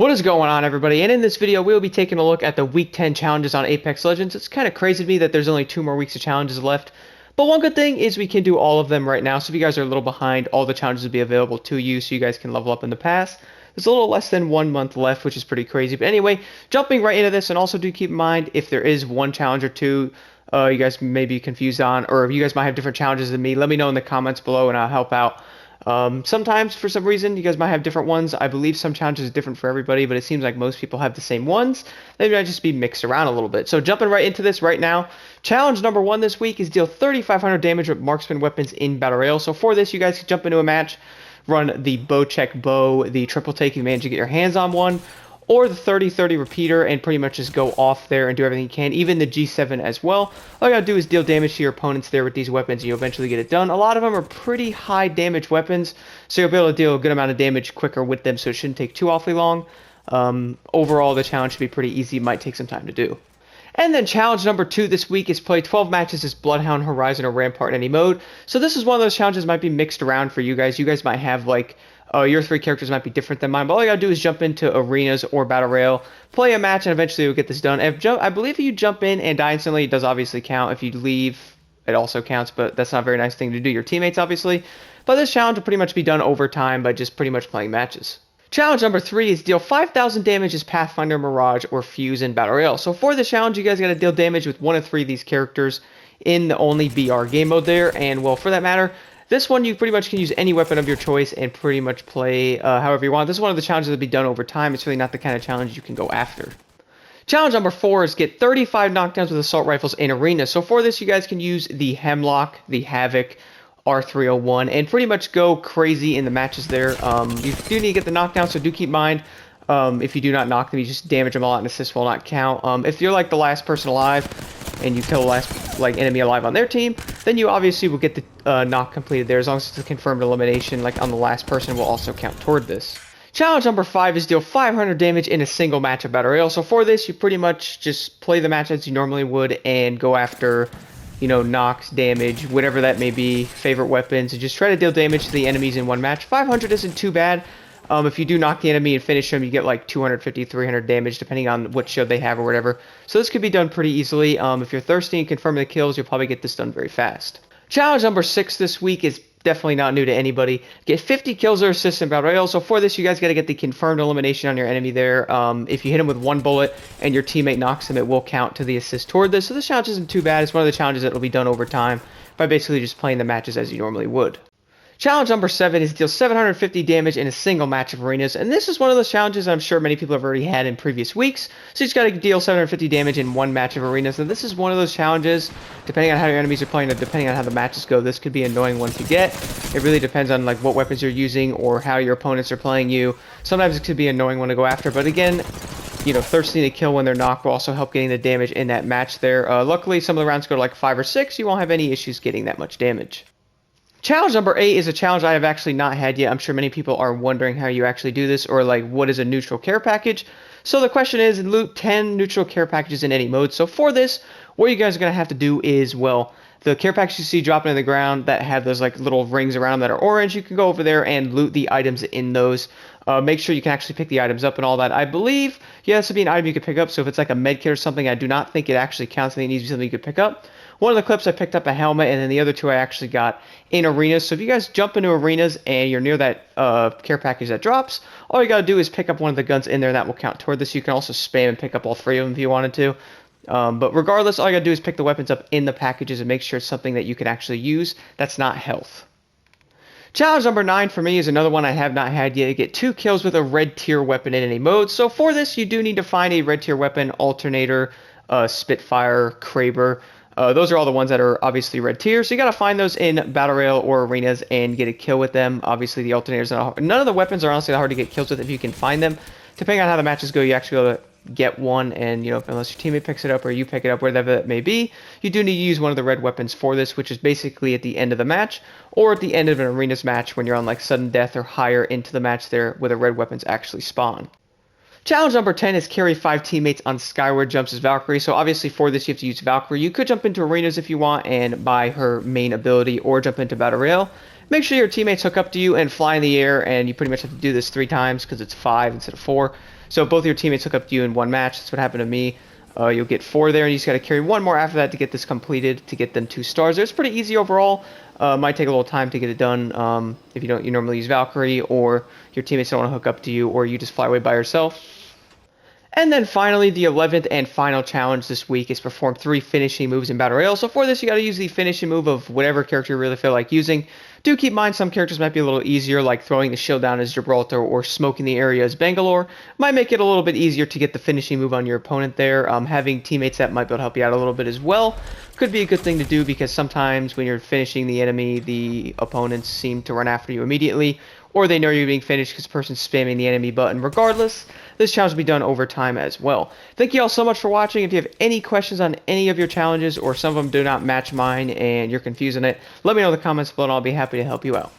What is going on, everybody? And in this video, we'll be taking a look at the Week 10 challenges on Apex Legends. It's kind of crazy to me that there's only 2 more weeks of challenges left. But one good thing is we can do all of them right now. So if you guys are a little behind, all the challenges will be available to you so you guys can level up in the past. There's a little less than 1 month left, which is pretty crazy. But anyway, jumping right into this, and also do keep in mind if there is one challenge or two you guys may be confused on, or if you guys might have different challenges than me, let me know in the comments below and I'll help out. Sometimes, for some reason, you guys might have different ones. I believe some challenges are different for everybody, but it seems like most people have the same ones. They might just be mixed around a little bit. So jumping right into this right now, challenge number 1 this week is deal 3,500 damage with Marksman weapons in Battle Royale. So for this, you guys can jump into a match, run the bow check bow, the triple take if you manage to get your hands on one, or the 30-30 repeater, and pretty much just go off there and do everything you can, even the G7 as well. All you gotta do is deal damage to your opponents there with these weapons, and you'll eventually get it done. A lot of them are pretty high damage weapons, so you'll be able to deal a good amount of damage quicker with them, so it shouldn't take too awfully long. Overall, the challenge should be pretty easy. It might take some time to do. And then challenge number 2 this week is play 12 matches as Bloodhound, Horizon, or Rampart in any mode. So this is one of those challenges that might be mixed around for you guys. You guys might have like your 3 characters might be different than mine, but all you gotta do is jump into arenas or Battle Royale, play a match, and eventually you'll get this done. I believe if you jump in and die instantly, it does obviously count. If you leave, it also counts, but that's not a very nice thing to do. Your teammates, obviously. But this challenge will pretty much be done over time by just pretty much playing matches. Challenge number 3 is deal 5,000 damage as Pathfinder, Mirage, or Fuse in Battle Royale. So for this challenge, you guys gotta deal damage with 1 of 3 of these characters in the only BR game mode there, and well, for that matter, this one, you pretty much can use any weapon of your choice and pretty much play however you want. This is one of the challenges that will be done over time. It's really not the kind of challenge you can go after. Challenge number 4 is get 35 knockdowns with assault rifles in arena. So for this, you guys can use the Hemlock, the Havoc, R301, and pretty much go crazy in the matches there. You do need to get the knockdown, so do keep in mind, if you do not knock them, you just damage them a lot and assist will not count. If you're like the last person alive and you kill the last enemy alive on their team, then you obviously will get the knock completed there. As long as it's a confirmed elimination, like on the last person, will also count toward this. Challenge number 5 is deal 500 damage in a single match of Battle Royale. So for this, you pretty much just play the match as you normally would and go after, you know, knocks, damage, whatever that may be, favorite weapons, and just try to deal damage to the enemies in one match. 500 isn't too bad. If you do knock the enemy and finish them, you get like 250, 300 damage, depending on what shield they have or whatever. So this could be done pretty easily. If you're thirsty and confirm the kills, you'll probably get this done very fast. Challenge number 6 this week is definitely not new to anybody. Get 50 kills or assists in Battle Royale. So for this, you guys got to get the confirmed elimination on your enemy there. If you hit him with 1 bullet and your teammate knocks him, it will count to the assist toward this. So this challenge isn't too bad. It's one of the challenges that will be done over time by basically just playing the matches as you normally would. Challenge number 7 is deal 750 damage in a single match of arenas, and this is one of those challenges I'm sure many people have already had in previous weeks. So you just got to deal 750 damage in 1 match of arenas, and this is one of those challenges, depending on how your enemies are playing and depending on how the matches go, this could be an annoying one to get. It really depends on like what weapons you're using or how your opponents are playing you. Sometimes it could be an annoying one to go after, but again, you know, thirsty to kill when they're knocked will also help getting the damage in that match there. Luckily, some of the rounds go to like 5 or 6, you won't have any issues getting that much damage. Challenge number 8 is a challenge I have actually not had yet. I'm sure many people are wondering how you actually do this, or like what is a neutral care package. So the question is, loot 10 neutral care packages in any mode. So for this, what you guys are going to have to do is, well, the care packages you see dropping in the ground that have those like little rings around that are orange, you can go over there and loot the items in those. Make sure you can actually pick the items up and all that. I believe, yeah, this would be an item you could pick up. So if it's like a med kit or something, I do not think it actually counts. I think it needs to be something you could pick up. One of the clips I picked up a helmet, and then the other 2 I actually got in arenas. So if you guys jump into arenas and you're near that care package that drops, all you gotta do is pick up one of the guns in there, and that will count toward this. You can also spam and pick up all 3 of them if you wanted to. But regardless, all you gotta do is pick the weapons up in the packages and make sure it's something that you can actually use that's not health. Challenge number 9 for me is another one I have not had yet. You get 2 kills with a red tier weapon in any mode. So for this, you do need to find a red tier weapon, alternator, Spitfire, Kraber. Those are all the ones that are obviously red tier. So you got to find those in Battle Royale or arenas and get a kill with them. Obviously, the alternators, none of the weapons are honestly hard to get kills with if you can find them. Depending on how the matches go, you actually go to get one, and you know, unless your teammate picks it up or you pick it up, whatever that may be, you do need to use one of the red weapons for this, which is basically at the end of the match or at the end of an arenas match when you're on like sudden death or higher into the match there where the red weapons actually spawn. Challenge number 10 is carry 5 teammates on skyward jumps as Valkyrie. So obviously for this you have to use Valkyrie. You could jump into arenas if you want and buy her main ability or jump into Battle Royale. make sure your teammates hook up to you and fly in the air, and you pretty much have to do this 3 times because it's 5 instead of 4. So both your teammates hook up to you in one match. That's what happened to me. You'll get 4 there, and you just got to carry 1 more after that to get this completed, to get them 2 stars. It's pretty easy overall. Might take a little time to get it done if you normally use Valkyrie, or your teammates don't want to hook up to you, or you just fly away by yourself. And then finally, the 11th and final challenge this week is perform 3 finishing moves in Battle Royale. So for this, you got to use the finishing move of whatever character you really feel like using. Do keep in mind some characters might be a little easier, like throwing the shield down as Gibraltar or smoking the area as Bangalore. Might make it a little bit easier to get the finishing move on your opponent there. Having teammates that might be able to help you out a little bit as well could be a good thing to do, because sometimes when you're finishing the enemy, the opponents seem to run after you immediately, or they know you're being finished because the person's spamming the enemy button. Regardless, this challenge will be done over time as well. Thank you all so much for watching. If you have any questions on any of your challenges, or some of them do not match mine and you're confused on it, let me know in the comments below and I'll be happy to help you out.